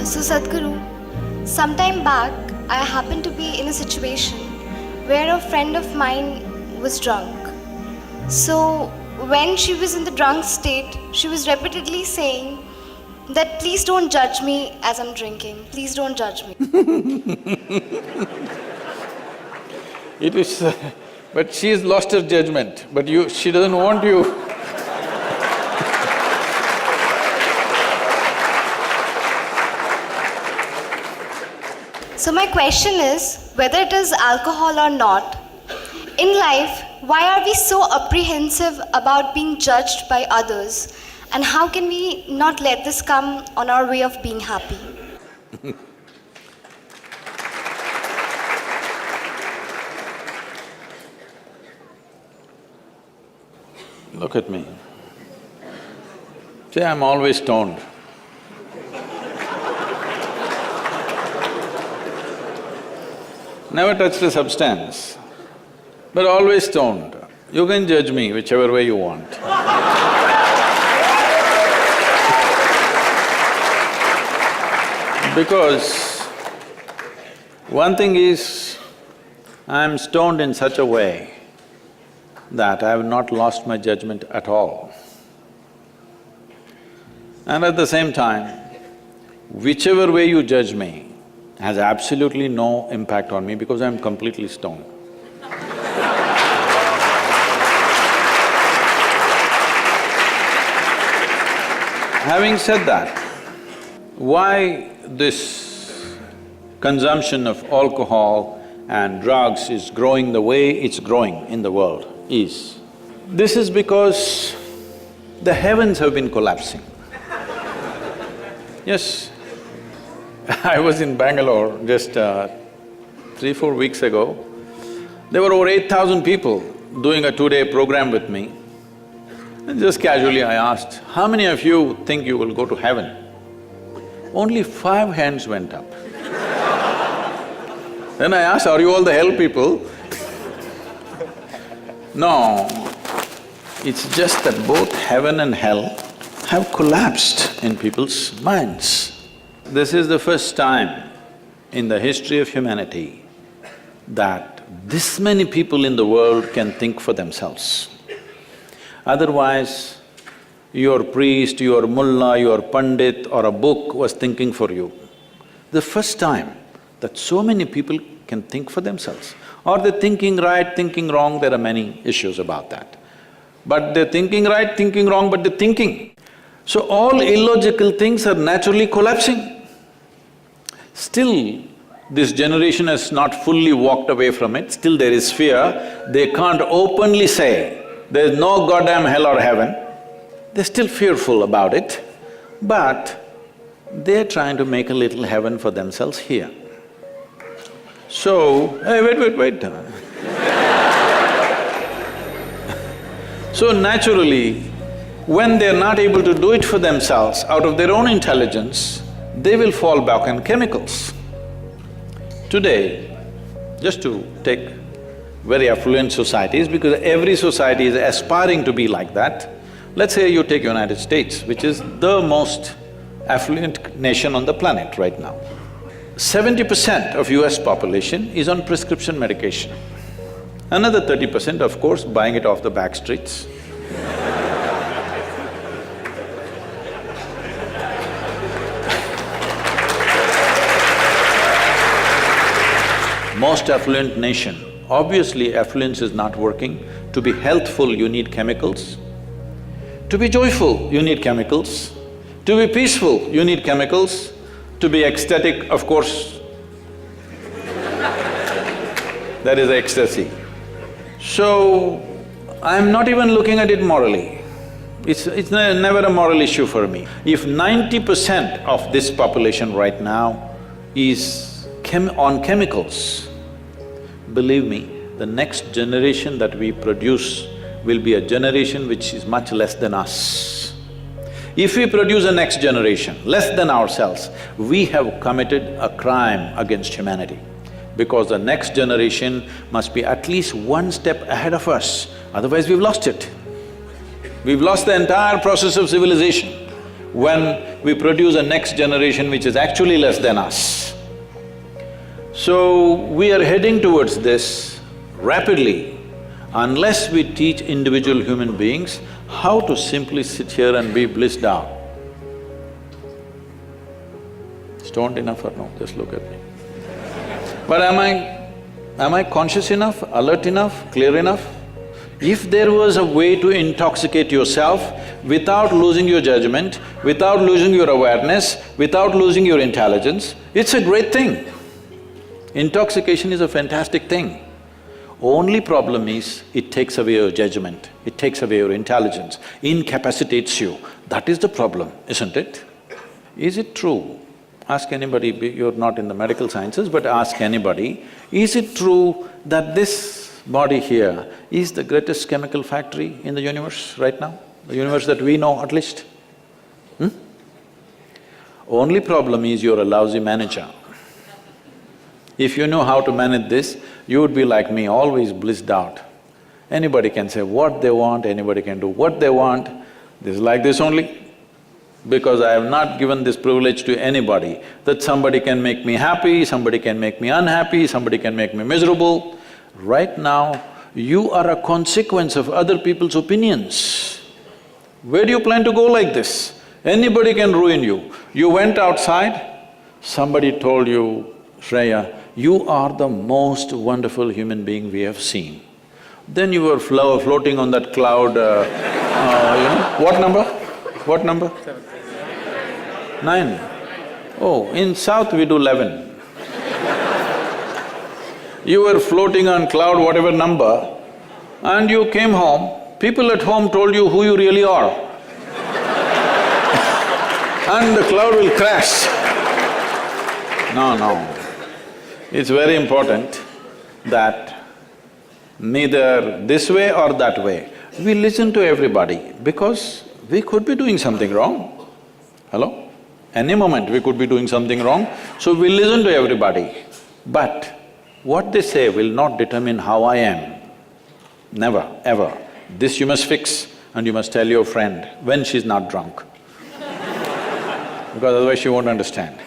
So Sadhguru, sometime back I happened to be in a situation where a friend of mine was drunk. So when she was in the drunk state, she was repeatedly saying that please don't judge me as I'm drinking, please don't judge me. It is… but she's lost her judgment, but she doesn't want you. So my question is, whether it is alcohol or not, in life, why are we so apprehensive about being judged by others? And how can we not let this come on our way of being happy? Look at me. See, I'm always stoned. Never touched a substance, but always stoned. You can judge me whichever way you want. Because one thing is, I'm stoned in such a way that I have not lost my judgment at all. And at the same time, whichever way you judge me has absolutely no impact on me because I'm completely stoned. Having said that, why this consumption of alcohol and drugs is growing the way it's growing in the world is, this is because the heavens have been collapsing. Yes, I was in Bangalore just 3-4 weeks ago. There were over 8,000 people doing a 2-day program with me. And just casually I asked, how many of you think you will go to heaven? Only 5 hands went up. Then I asked, are you all the hell people? No, it's just that both heaven and hell have collapsed in people's minds. This is the first time in the history of humanity that this many people in the world can think for themselves. Otherwise, your priest, your mullah, your pandit or a book was thinking for you. The first time that so many people can think for themselves. Are they thinking right, thinking wrong? There are many issues about that. But they're thinking right, thinking wrong, but they're thinking. So all illogical things are naturally collapsing. Still, this generation has not fully walked away from it, still there is fear. They can't openly say, there's no goddamn hell or heaven. They're still fearful about it, but they're trying to make a little heaven for themselves here. So, hey, wait. So naturally, when they're not able to do it for themselves out of their own intelligence, they will fall back on chemicals. Today, just to take very affluent societies, because every society is aspiring to be like that, let's say you take United States, which is the most affluent nation on the planet right now. 70% of US population is on prescription medication. Another 30%, of course, buying it off the back streets. Most affluent nation, obviously affluence is not working. To be healthful, you need chemicals. To be joyful, you need chemicals. To be peaceful, you need chemicals. To be ecstatic, of course, that is ecstasy. So, I'm not even looking at it morally. It's never a moral issue for me. If 90% of this population right now is on chemicals, believe me, the next generation that we produce will be a generation which is much less than us. If we produce a next generation less than ourselves, we have committed a crime against humanity, because the next generation must be at least one step ahead of us, otherwise we've lost it. We've lost the entire process of civilization. When we produce a next generation which is actually less than us. So, we are heading towards this rapidly unless we teach individual human beings how to simply sit here and be blissed out. Stoned enough or no? Just look at me. But am I conscious enough, alert enough, clear enough? If there was a way to intoxicate yourself without losing your judgment, without losing your awareness, without losing your intelligence, it's a great thing. Intoxication is a fantastic thing. Only problem is, it takes away your judgment, it takes away your intelligence, incapacitates you. That is the problem, isn't it? Is it true? Ask anybody, you're not in the medical sciences, but ask anybody, is it true that this body here is the greatest chemical factory in the universe right now? The universe that we know at least? Only problem is you're a lousy manager. If you know how to manage this, you would be like me, always blissed out. Anybody can say what they want, anybody can do what they want. This is like this only. Because I have not given this privilege to anybody, that somebody can make me happy, somebody can make me unhappy, somebody can make me miserable. Right now, you are a consequence of other people's opinions. Where do you plan to go like this? Anybody can ruin you. You went outside, somebody told you, Shreya, you are the most wonderful human being we have seen. Then you were floating on that cloud, what number? What number? 9. Oh, in South we do 11. You were floating on cloud whatever number and you came home, people at home told you who you really are. And the cloud will crash. No. It's very important that neither this way or that way, we listen to everybody because we could be doing something wrong. Hello? Any moment we could be doing something wrong, so we listen to everybody. But what they say will not determine how I am. Never, ever. This you must fix and you must tell your friend when she's not drunk. Because otherwise she won't understand.